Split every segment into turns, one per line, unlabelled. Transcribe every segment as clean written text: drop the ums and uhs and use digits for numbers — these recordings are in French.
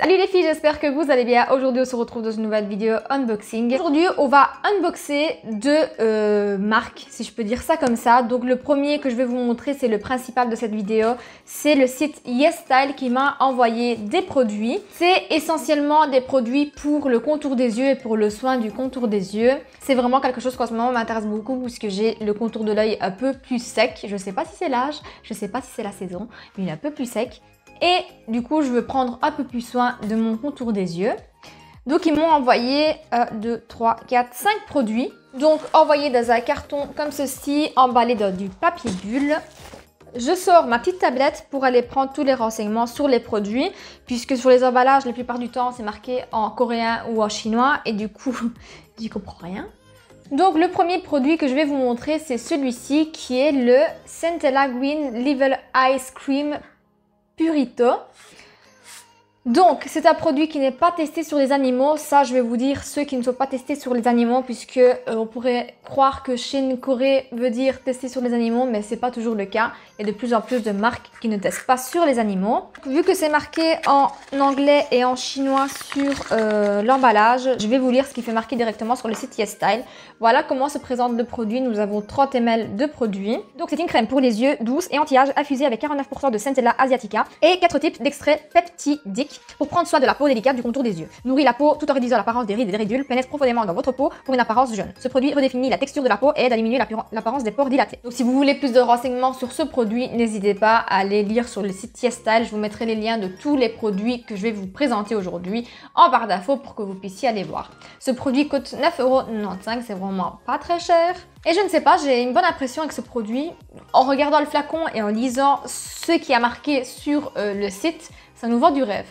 Salut les filles, j'espère que vous allez bien. Aujourd'hui on se retrouve dans une nouvelle vidéo unboxing. Aujourd'hui on va unboxer deux marques, si je peux dire ça comme ça. Donc le premier que je vais vous montrer, c'est le principal de cette vidéo. C'est le site YesStyle qui m'a envoyé des produits. C'est essentiellement des produits pour le contour des yeux et pour le soin du contour des yeux. C'est vraiment quelque chose qui en ce moment m'intéresse beaucoup puisque j'ai le contour de l'œil un peu plus sec. Je sais pas si c'est l'âge, je sais pas si c'est la saison, mais il est un peu plus sec. Et du coup, je veux prendre un peu plus soin de mon contour des yeux. Donc, ils m'ont envoyé 1, 2, 3, 4, 5 produits. Donc, envoyés dans un carton comme ceci, emballé dans du papier bulle. Je sors ma petite tablette pour aller prendre tous les renseignements sur les produits. Puisque sur les emballages, la plupart du temps, c'est marqué en coréen ou en chinois. Et du coup, j'y comprends rien. Donc, le premier produit que je vais vous montrer, c'est celui-ci qui est le Centella Green Level Ice Cream Purito. Donc, c'est un produit qui n'est pas testé sur les animaux. Ça, je vais vous dire ceux qui ne sont pas testés sur les animaux puisque on pourrait croire que Chine Corée veut dire tester sur les animaux, mais c'est pas toujours le cas. Il y a de plus en plus de marques qui ne testent pas sur les animaux. Vu que c'est marqué en anglais et en chinois sur l'emballage, je vais vous lire ce qui fait marqué directement sur le site YesStyle. Voilà comment se présente le produit. Nous avons 30 ml de produit. Donc, c'est une crème pour les yeux douce et anti-âge infusée avec 49% de Centella asiatica et 4 types d'extraits peptidiques pour prendre soin de la peau délicate du contour des yeux. Nourrit la peau tout en réduisant l'apparence des rides et des ridules, pénètre profondément dans votre peau pour une apparence jeune. Ce produit redéfinit la texture de la peau et aide à diminuer l'apparence des pores dilatés. Donc si vous voulez plus de renseignements sur ce produit, n'hésitez pas à aller lire sur le site YesStyle. Je vous mettrai les liens de tous les produits que je vais vous présenter aujourd'hui en barre d'infos pour que vous puissiez aller voir. Ce produit coûte 9,95 €, c'est vraiment pas très cher. Et je ne sais pas, j'ai une bonne impression avec ce produit. En regardant le flacon et en lisant ce qui a marqué sur le site, ça nous vend du rêve.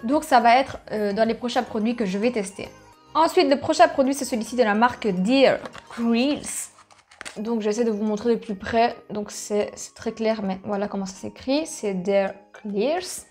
Donc ça va être dans les prochains produits que je vais tester. Ensuite, le prochain produit, c'est celui-ci de la marque Dear Clears. Donc j'essaie de vous montrer de plus près. Donc c'est très clair, mais voilà comment ça s'écrit. C'est Dear Clears.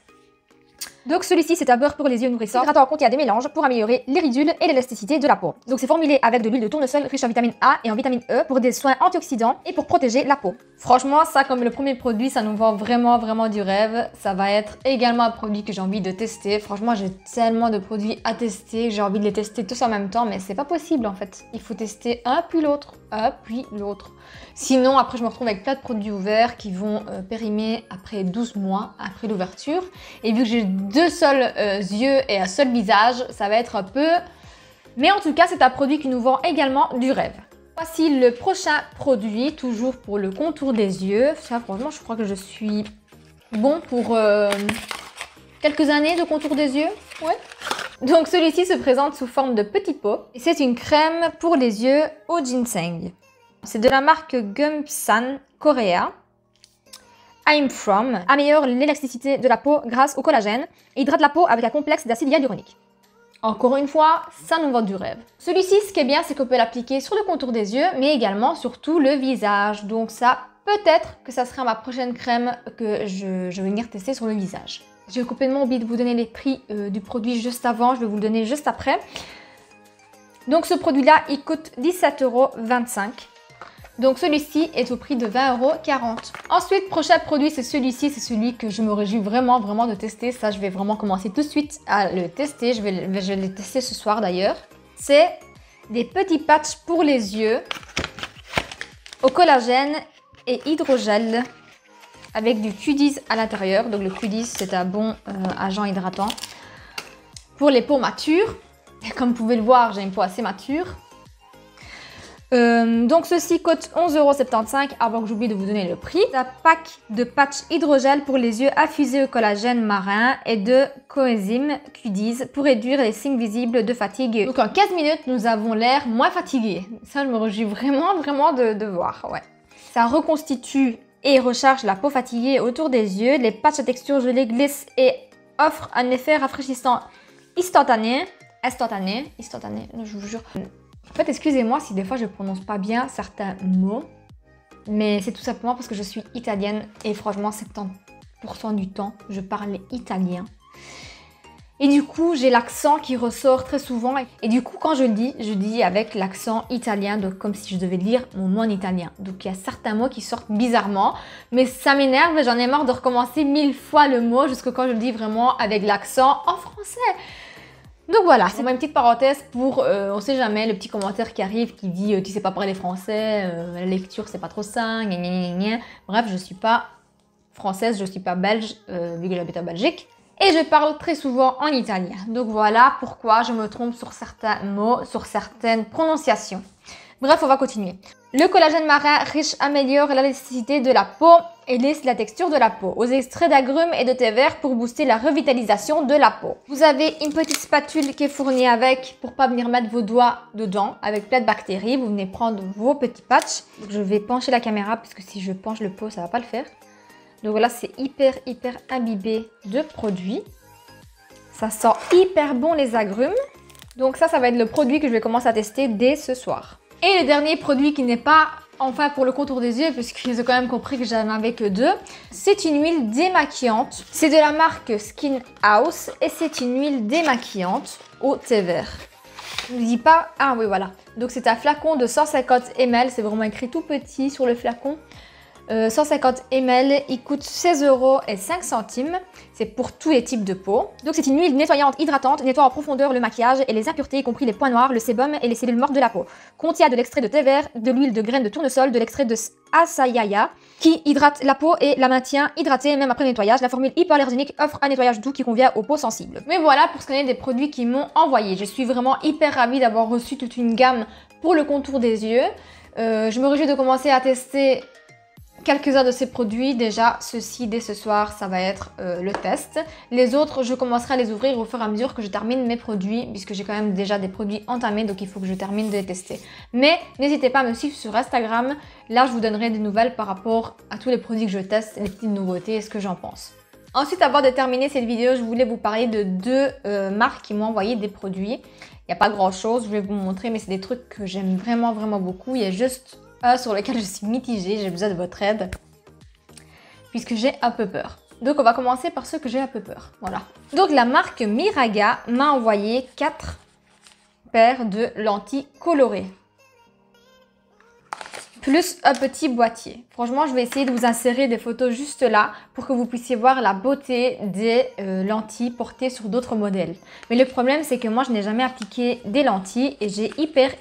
Donc celui-ci, c'est un beurre pour les yeux nourrissant, hydratant contient des mélanges pour améliorer les ridules et l'élasticité de la peau. Donc c'est formulé avec de l'huile de tournesol riche en vitamine A et en vitamine E pour des soins antioxydants et pour protéger la peau. Franchement, ça comme le premier produit, ça nous vend vraiment du rêve. Ça va être également un produit que j'ai envie de tester. Franchement, j'ai tellement de produits à tester, j'ai envie de les tester tous en même temps, mais c'est pas possible en fait. Il faut tester un puis l'autre, un puis l'autre. Sinon, après, je me retrouve avec plein de produits ouverts qui vont périmer après 12 mois après l'ouverture. Et vu que j'ai deux seuls yeux et un seul visage, ça va être un peu... Mais en tout cas, c'est un produit qui nous vend également du rêve. Voici le prochain produit, toujours pour le contour des yeux. Ça, franchement, je crois que je suis bon pour quelques années de contour des yeux. Ouais. Donc, celui-ci se présente sous forme de petit pot. Et c'est une crème pour les yeux au ginseng. C'est de la marque Gumsan Korea. I'm From améliore l'élasticité de la peau grâce au collagène et hydrate la peau avec un complexe d'acide hyaluronique. Encore une fois, ça nous vend du rêve. Celui-ci, ce qui est bien, c'est qu'on peut l'appliquer sur le contour des yeux, mais également sur tout le visage. Donc ça, peut-être que ça sera ma prochaine crème que je vais venir tester sur le visage. J'ai complètement oublié de vous donner les prix du produit juste avant, je vais vous le donner juste après. Donc ce produit-là, il coûte 17,25 €. Donc celui-ci est au prix de 20,40 €. Ensuite, prochain produit, c'est celui-ci. C'est celui que je me réjouis vraiment de tester. Ça, je vais vraiment commencer tout de suite à le tester. Je vais le tester ce soir d'ailleurs. C'est des petits patchs pour les yeux au collagène et hydrogel avec du Q10 à l'intérieur. Donc le Q10, c'est un bon agent hydratant pour les peaux matures. Et comme vous pouvez le voir, j'ai une peau assez mature. Donc ceci coûte 11,75 € avant que j'oublie de vous donner le prix. Un pack de patchs hydrogel pour les yeux infusés au collagène marin et de coenzyme Q10 pour réduire les signes visibles de fatigue. Donc en 15 minutes, nous avons l'air moins fatigué. Ça, je me réjouis vraiment de voir. Ouais. Ça reconstitue et recharge la peau fatiguée autour des yeux. Les patchs à texture gelée glissent et offrent un effet rafraîchissant instantané, je vous jure. En fait, excusez-moi si des fois je prononce pas bien certains mots, mais c'est tout simplement parce que je suis italienne et franchement 70% du temps je parle italien. Et du coup, j'ai l'accent qui ressort très souvent. Et du coup, quand je dis avec l'accent italien, donc comme si je devais lire mon mot en italien. Donc il y a certains mots qui sortent bizarrement, mais ça m'énerve et j'en ai marre de recommencer 1000 fois le mot jusqu'à quand je le dis vraiment avec l'accent en français. Donc voilà, c'est ma petite parenthèse pour, on sait jamais, le petit commentaire qui arrive qui dit tu sais pas parler français, la lecture c'est pas trop ça, gna gna gna gna. Bref, je suis pas française, je suis pas belge, vu que j'habite en Belgique. Et je parle très souvent en italien. Donc voilà pourquoi je me trompe sur certains mots, sur certaines prononciations. Bref, on va continuer. Le collagène marin riche améliore l'élasticité de la peau et lisse la texture de la peau. Aux extraits d'agrumes et de thé vert pour booster la revitalisation de la peau. Vous avez une petite spatule qui est fournie avec pour pas venir mettre vos doigts dedans avec plein de bactéries. Vous venez prendre vos petits patchs. Donc, je vais pencher la caméra parce que si je penche le pot, ça va pas le faire. Donc voilà, c'est hyper imbibé de produits. Ça sent hyper bon les agrumes. Donc ça va être le produit que je vais commencer à tester dès ce soir. Et le dernier produit qui n'est pas enfin pour le contour des yeux, puisqu'ils ont quand même compris que j'en avais que 2, c'est une huile démaquillante. C'est de la marque Skin House et c'est une huile démaquillante au thé vert. Je ne dis pas... Ah oui, voilà. Donc c'est un flacon de 150 ml, c'est vraiment écrit tout petit sur le flacon. 150 ml, il coûte 16,05 €. C'est pour tous les types de peau. Donc c'est une huile nettoyante, hydratante, nettoie en profondeur le maquillage et les impuretés, y compris les points noirs, le sébum et les cellules mortes de la peau. Contient de l'extrait de thé vert, de l'huile de graines de tournesol, de l'extrait de Asayaya, qui hydrate la peau et la maintient hydratée même après le nettoyage. La formule hypoallergénique offre un nettoyage doux qui convient aux peaux sensibles. Mais voilà pour ce qui est des produits qu'ils m'ont envoyés. Je suis vraiment hyper ravie d'avoir reçu toute une gamme pour le contour des yeux. Je me réjouis de commencer à tester quelques-uns de ces produits. Déjà, ceci dès ce soir, ça va être le test. Les autres, je commencerai à les ouvrir au fur et à mesure que je termine mes produits, puisque j'ai quand même déjà des produits entamés, donc il faut que je termine de les tester. Mais n'hésitez pas à me suivre sur Instagram. Là, je vous donnerai des nouvelles par rapport à tous les produits que je teste, les petites nouveautés et ce que j'en pense. Ensuite, avant de terminer cette vidéo, je voulais vous parler de 2 marques qui m'ont envoyé des produits. Il n'y a pas grand-chose, je vais vous montrer, mais c'est des trucs que j'aime vraiment beaucoup. Il y a juste sur lequel je suis mitigée, j'ai besoin de votre aide puisque j'ai un peu peur. Donc on va commencer par ceux que j'ai un peu peur, voilà. Donc la marque Miraga m'a envoyé 4 paires de lentilles colorées. Plus un petit boîtier. Franchement, je vais essayer de vous insérer des photos juste là pour que vous puissiez voir la beauté des lentilles portées sur d'autres modèles. Mais le problème, c'est que moi, je n'ai jamais appliqué des lentilles et j'ai hyper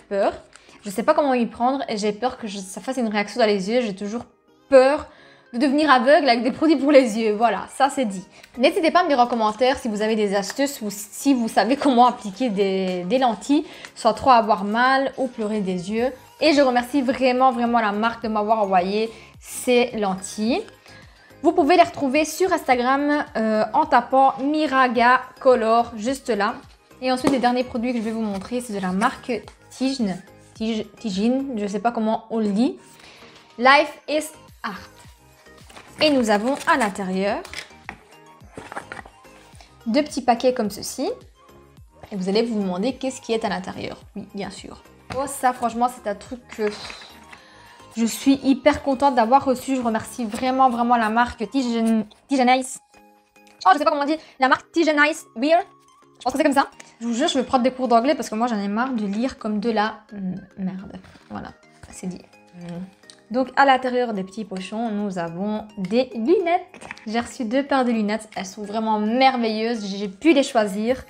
peur. Je ne sais pas comment y prendre et j'ai peur que ça fasse une réaction dans les yeux. J'ai toujours peur de devenir aveugle avec des produits pour les yeux. Voilà, ça c'est dit. N'hésitez pas à me dire en commentaire si vous avez des astuces ou si vous savez comment appliquer des lentilles sans trop avoir mal ou pleurer des yeux. Et je remercie vraiment la marque de m'avoir envoyé ces lentilles. Vous pouvez les retrouver sur Instagram en tapant Miraga Color juste là. Et ensuite, les derniers produits que je vais vous montrer, c'est de la marque Tigine, je ne sais pas comment on le dit. Life is Art. Et nous avons à l'intérieur 2 petits paquets comme ceci. Et vous allez vous demander qu'est-ce qui est à l'intérieur. Oui, bien sûr. Oh, ça, franchement, c'est un truc que je suis hyper contente d'avoir reçu. Je remercie vraiment la marque Tigenice. Oh, je sais pas comment on dit. La marque Tigenice Beer. Je pense que c'est comme ça. Je vous jure, je vais prendre des cours d'anglais parce que moi, j'en ai marre de lire comme de la merde. Voilà, c'est dit. Donc, à l'intérieur des petits pochons, nous avons des lunettes. J'ai reçu 2 paires de lunettes. Elles sont vraiment merveilleuses. J'ai pu les choisir.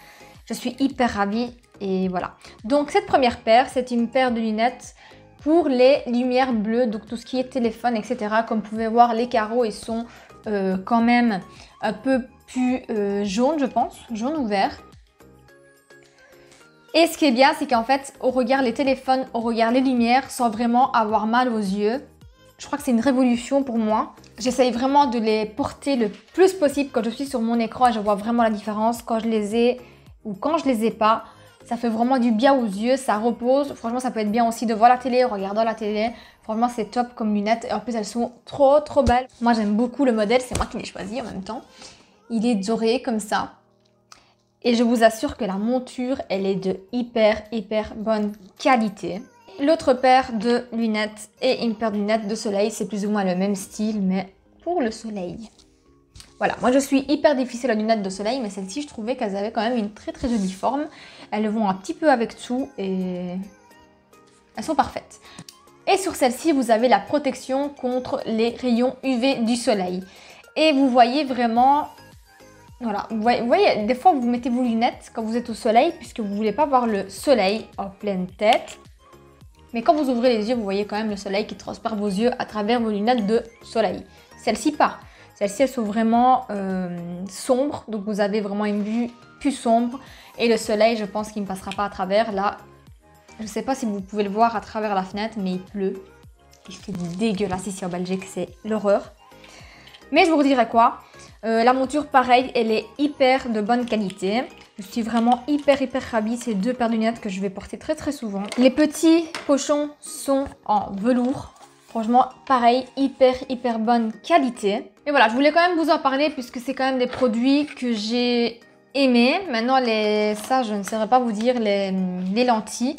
Je suis hyper ravie. Et voilà. Donc, cette première paire, c'est une paire de lunettes pour les lumières bleues. Donc, tout ce qui est téléphone, etc. Comme vous pouvez voir, les carreaux, ils sont quand même un peu plus jaunes, je pense. Jaune ou vert. Et ce qui est bien, c'est qu'en fait, on regarde les téléphones, on regarde les lumières sans vraiment avoir mal aux yeux. Je crois que c'est une révolution pour moi. J'essaye vraiment de les porter le plus possible quand je suis sur mon écran et je vois vraiment la différence quand je les ai ou quand je les ai pas. Ça fait vraiment du bien aux yeux, ça repose. Franchement, ça peut être bien aussi de voir la télé en regardant la télé. Franchement, c'est top comme lunettes. Et en plus, elles sont trop belles. Moi, j'aime beaucoup le modèle. C'est moi qui l'ai choisi en même temps. Il est doré comme ça. Et je vous assure que la monture, elle est de hyper bonne qualité. L'autre paire de lunettes et une paire de lunettes de soleil, c'est plus ou moins le même style, mais pour le soleil. Voilà, moi je suis hyper difficile aux lunettes de soleil, mais celles-ci je trouvais qu'elles avaient quand même une très très jolie forme. Elles vont un petit peu avec tout et elles sont parfaites. Et sur celle-ci, vous avez la protection contre les rayons UV du soleil. Et vous voyez vraiment, voilà, vous voyez, des fois vous mettez vos lunettes quand vous êtes au soleil, puisque vous ne voulez pas voir le soleil en pleine tête. Mais quand vous ouvrez les yeux, vous voyez quand même le soleil qui transpire vos yeux à travers vos lunettes de soleil. Celle-ci pas. Celles-ci, elles sont vraiment sombres, donc vous avez vraiment une vue plus sombre. Et le soleil, je pense qu'il ne passera pas à travers. Là, je ne sais pas si vous pouvez le voir à travers la fenêtre, mais il pleut. Il fait dégueulasse ici en Belgique, c'est l'horreur. Mais je vous redirai quoi. La monture, pareil, elle est hyper de bonne qualité. Je suis vraiment hyper ravie. C'est deux paires de lunettes que je vais porter très très souvent. Les petits pochons sont en velours. Franchement, pareil, hyper bonne qualité. Et voilà, je voulais quand même vous en parler puisque c'est quand même des produits que j'ai aimés. Maintenant, ça, je ne saurais pas vous dire les lentilles.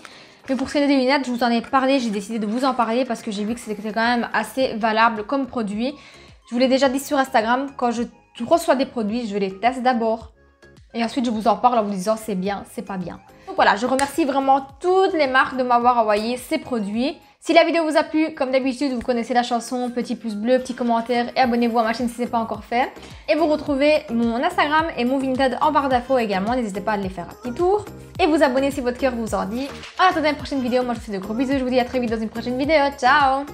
Mais pour ces lunettes, je vous en ai parlé. J'ai décidé de vous en parler parce que j'ai vu que c'était quand même assez valable comme produit. Je vous l'ai déjà dit sur Instagram, quand je reçois des produits, je les teste d'abord. Et ensuite, je vous en parle en vous disant c'est bien, c'est pas bien. Donc voilà, je remercie vraiment toutes les marques de m'avoir envoyé ces produits. Si la vidéo vous a plu, comme d'habitude, vous connaissez la chanson, petit pouce bleu, petit commentaire et abonnez-vous à ma chaîne si ce n'est pas encore fait. Et vous retrouvez mon Instagram et mon Vinted en barre d'infos également, n'hésitez pas à les faire un petit tour. Et vous abonner si votre cœur vous en dit. En attendant une prochaine vidéo, moi je vous fais de gros bisous, je vous dis à très vite dans une prochaine vidéo, ciao!